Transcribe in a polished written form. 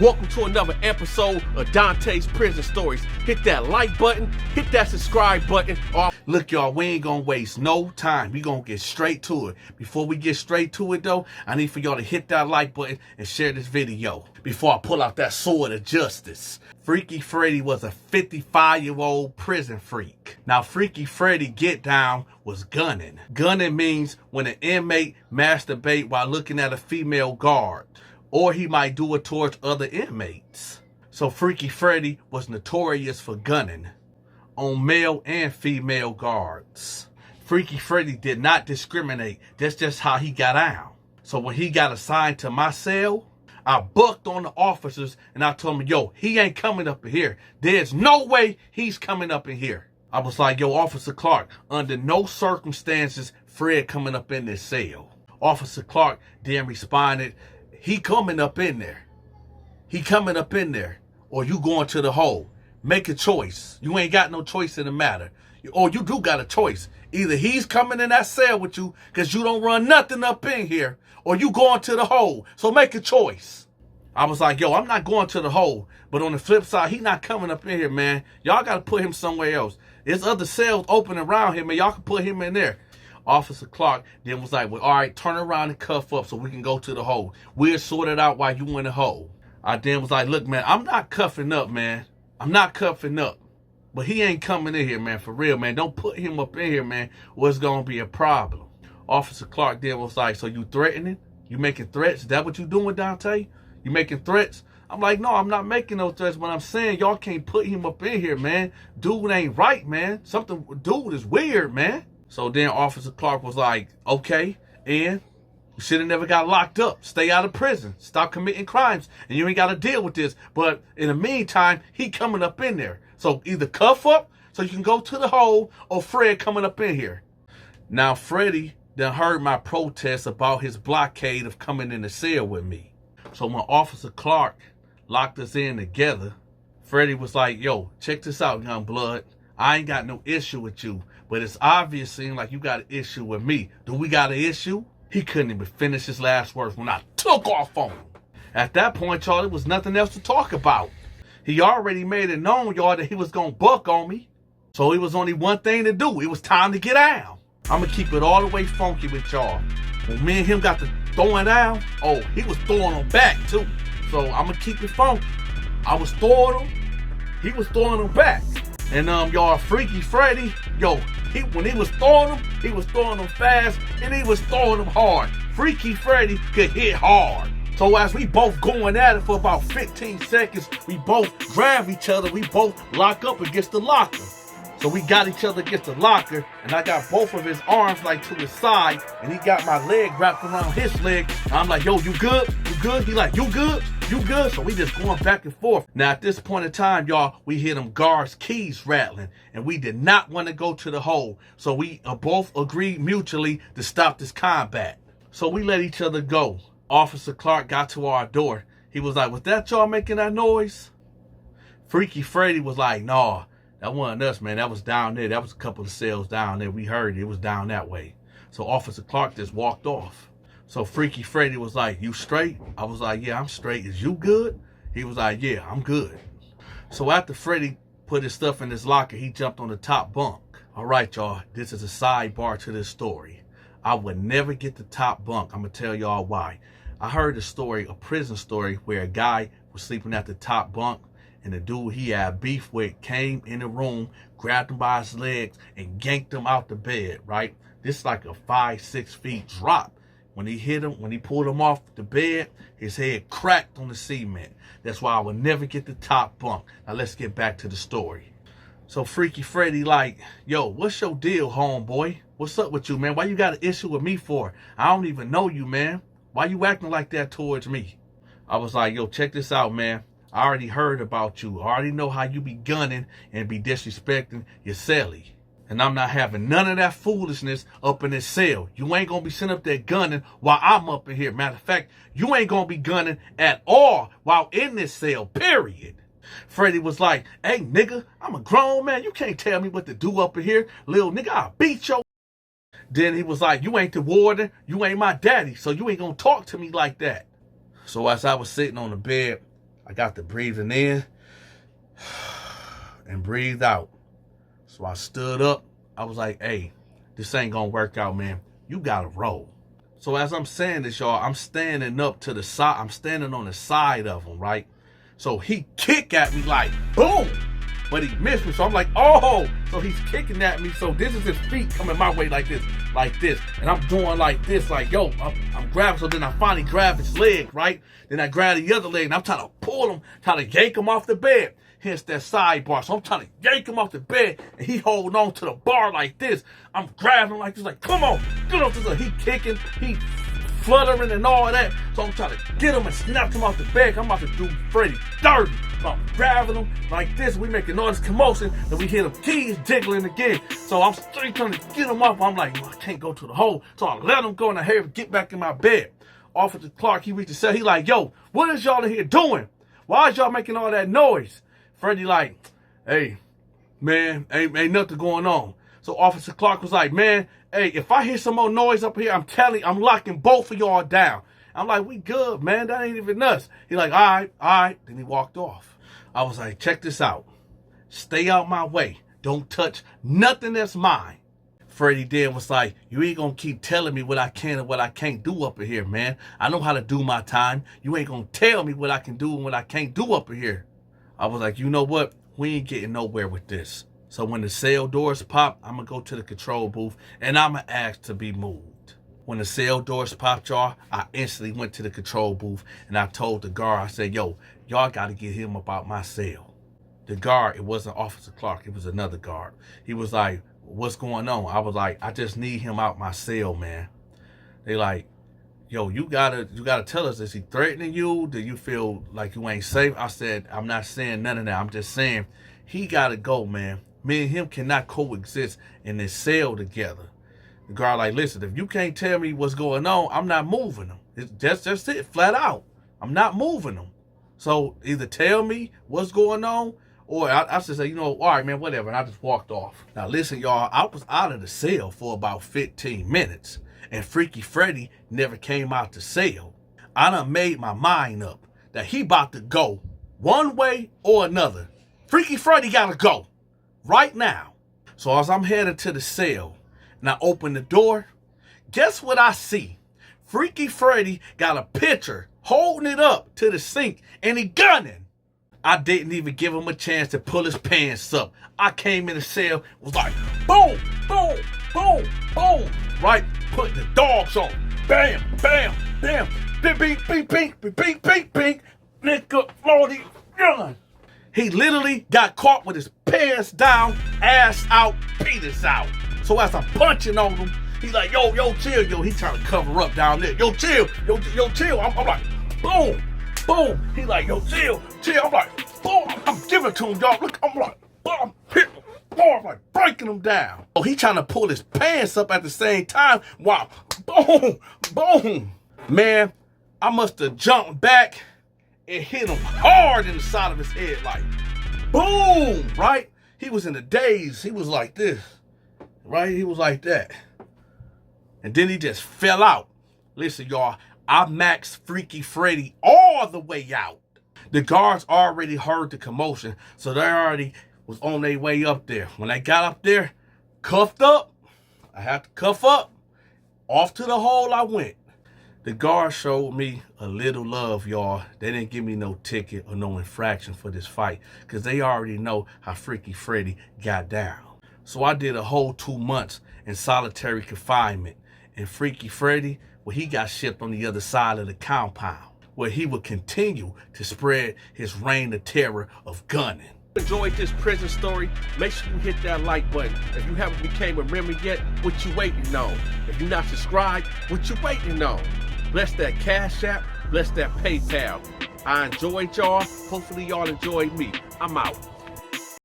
Welcome to another episode of Dante's Prison Stories. Hit that like button, hit that subscribe button. Look, y'all, we ain't gonna waste no time. We gonna get straight to it. Before we get straight to it, though, I need for y'all to hit that like button and share this video before I pull out that sword of justice. Freaky Freddy was a 55-year-old prison freak. Now, Freaky Freddy get down was gunning. Gunning means when an inmate masturbate while looking at a female guard, or he might do it towards other inmates. So Freaky Freddy was notorious for gunning on male and female guards. Freaky Freddy did not discriminate. That's just how he got out. So when he got assigned to my cell, I bucked on the officers and I told them, yo, he ain't coming up in here. There's no way he's coming up in here. I was like, yo, Officer Clark, under no circumstances Fred coming up in this cell. Officer Clark then responded, he coming up in there. He coming up in there. Or you going to the hole. Make a choice. You ain't got no choice in the matter. Or you do got a choice. Either he's coming in that cell with you because you don't run nothing up in here, or you going to the hole. So make a choice. I was like, yo, I'm not going to the hole. But on the flip side, he not coming up in here, man. Y'all got to put him somewhere else. There's other cells open around him, and y'all can put him in there. Officer Clark then was like, well, all right, turn around and cuff up so we can go to the hole. We'll sort it out while you in the hole. I then was like, look, man, I'm not cuffing up, man. I'm not cuffing up. But he ain't coming in here, man, for real, man. Don't put him up in here, man, or it's going to be a problem. Officer Clark then was like, so you threatening? You making threats? Is that what you doing, Dante? You making threats? I'm like, no, I'm not making no threats, but I'm saying y'all can't put him up in here, man. Dude ain't right, man. Dude is weird, man. So then Officer Clark was like, okay, and you should have never got locked up. Stay out of prison. Stop committing crimes. And you ain't got to deal with this. But in the meantime, he coming up in there. So either cuff up so you can go to the hole, or Fred coming up in here. Now, Freddy done heard my protest about his blockade of coming in the cell with me. So when Officer Clark locked us in together, Freddy was like, yo, check this out, young blood. I ain't got no issue with you, but it's obvious seems like you got an issue with me. Do we got an issue? He couldn't even finish his last words when I took off on him. At that point, y'all, there was nothing else to talk about. He already made it known, y'all, that he was going to buck on me. So it was only one thing to do. It was time to get out. I'm going to keep it all the way funky with y'all. When me and him got to throwing down, oh, he was throwing them back, too. So I'm going to keep it funky. I was throwing them. He was throwing them back. And y'all, Freaky Freddy, yo, when he was throwing them fast, and he was throwing them hard. Freaky Freddy could hit hard. So as we both going at it for about 15 seconds, we both grab each other, we both lock up against the locker. So we got each other against the locker, and I got both of his arms like to his side, and he got my leg wrapped around his leg. And I'm like, yo, you good? You good? He like, you good? You good? So we just going back and forth. Now at this point in time, y'all, we hear them guards' keys rattling, and we did not want to go to the hole. So we both agreed mutually to stop this combat. So we let each other go. Officer Clark got to our door. He was like, was that y'all making that noise? Freaky Freddy was like, nah. That wasn't us, man. That was down there. That was a couple of cells down there. We heard it was down that way. So Officer Clark just walked off. So Freaky Freddy was like, you straight? I was like, yeah, I'm straight. Is you good? He was like, yeah, I'm good. So after Freddy put his stuff in his locker, he jumped on the top bunk. All right, y'all, this is a sidebar to this story. I would never get the top bunk. I'm going to tell y'all why. I heard a story, a prison story, where a guy was sleeping at the top bunk, and the dude he had beef with came in the room, grabbed him by his legs, and yanked him out the bed, right? This is like a 5-6 feet drop. When he hit him, when he pulled him off the bed, his head cracked on the cement. That's why I would never get the top bunk. Now let's get back to the story. So Freaky Freddy like, yo, what's your deal, homeboy? What's up with you, man? Why you got an issue with me for? I don't even know you, man. Why you acting like that towards me? I was like, yo, check this out, man. I already heard about you. I already know how you be gunning and be disrespecting your cellie. And I'm not having none of that foolishness up in this cell. You ain't going to be sitting up there gunning while I'm up in here. Matter of fact, you ain't going to be gunning at all while in this cell, period. Freddy was like, hey, nigga, I'm a grown man. You can't tell me what to do up in here. Little nigga, I'll beat your. Then he was like, you ain't the warden. You ain't my daddy. So you ain't going to talk to me like that. So as I was sitting on the bed, I got the breathing in and breathed out. So I stood up. I was like, hey, this ain't gonna work out, man. You gotta roll. So as I'm saying this, y'all, I'm standing up to the side. I'm standing on the side of him, right? So he kick at me like, boom. But he missed me. So I'm like, oh. So he's kicking at me. So this is his feet coming my way like this. And I'm doing like this, like, yo, I'm grabbing. So then I finally grab his leg, right? Then I grab the other leg and I'm trying to pull him, trying to yank him off the bed. Hence that sidebar. So I'm trying to yank him off the bed and he holding on to the bar like this. I'm grabbing him like this, like, come on, get off this. He kicking, he fluttering and all that. So I'm trying to get him and snap him off the bed. I'm about to do Freddy dirty. So I'm grabbing him like this. We making all this commotion. Then we hear the keys jiggling again. So I'm straight trying to get him up. I'm like, I can't go to the hole. So I let him go and I hear him get back in my bed. Officer Clark, he reached the cell. He like, yo, what is y'all in here doing? Why is y'all making all that noise? Freddy like, hey, man, ain't nothing going on. So Officer Clark was like, man, hey, if I hear some more noise up here, I'm telling you, I'm locking both of y'all down. I'm like, we good, man. That ain't even us. He like, all right. Then he walked off. I was like, check this out. Stay out my way. Don't touch nothing that's mine. Freddy then was like, you ain't gonna keep telling me what I can and what I can't do up in here, man. I know how to do my time. You ain't gonna tell me what I can do and what I can't do up in here. I was like, you know what? We ain't getting nowhere with this. So when the cell doors pop, I'm going to go to the control booth and I'm going to ask to be moved. When the cell doors popped, y'all, I instantly went to the control booth and I told the guard, I said, yo, y'all got to get him about my cell. The guard, it wasn't Officer Clark, it was another guard. He was like, what's going on? I was like, I just need him out my cell, man. They like, yo, you gotta tell us, is he threatening you? Do you feel like you ain't safe? I said, I'm not saying none of that. I'm just saying he gotta go, man. Me and him cannot coexist in this cell together. The guard like, listen, if you can't tell me what's going on, I'm not moving him. That's just it, flat out. I'm not moving him. So either tell me what's going on, or I just say, you know, all right, man, whatever. And I just walked off. Now listen, y'all, I was out of the cell for about 15 minutes. And Freaky Freddy never came out the cell. I done made my mind up that he about to go one way or another. Freaky Freddy gotta go right now. So as I'm headed to the cell and I open the door, guess what I see? Freaky Freddy got a picture holding it up to the sink and he gunning. I didn't even give him a chance to pull his pants up. I came in the cell, was like, boom, boom, boom, boom. Right? Putting the dogs on. Bam, bam, bam. Bing, bing, bing, bing, bing, bing, bing. Nigga, Lordy, gun. He literally got caught with his pants down, ass out, penis out. So as I'm punching on him, he's like, yo, chill, yo. He trying to cover up down there. Yo, chill, yo, chill. I'm like, boom, boom. He like, yo, chill. I'm like, boom. I'm giving it to him, y'all. Look, I'm like, boom, I'm hitting him. I'm like breaking him down. Oh, he trying to pull his pants up at the same time. Wow. Boom. Boom. Man, I must have jumped back and hit him hard in the side of his head. Like, boom. Right? He was in a daze. He was like this. Right? He was like that. And then he just fell out. Listen, y'all. I maxed Freaky Freddy all the way out. The guards already heard the commotion. So they already was on their way up there. When I got up there, cuffed up, I had to cuff up. Off to the hole I went. The guard showed me a little love, y'all. They didn't give me no ticket or no infraction for this fight because they already know how Freaky Freddy got down. So I did a whole 2 months in solitary confinement. And Freaky Freddy, well, he got shipped on the other side of the compound where he would continue to spread his reign of terror of gunning. Enjoyed this prison story, make sure you hit that like button. If you haven't became a member yet, what you waiting on? If you're not subscribed, what you waiting on? Bless that Cash App, bless that PayPal. I enjoyed y'all. Hopefully y'all enjoyed me. I'm out.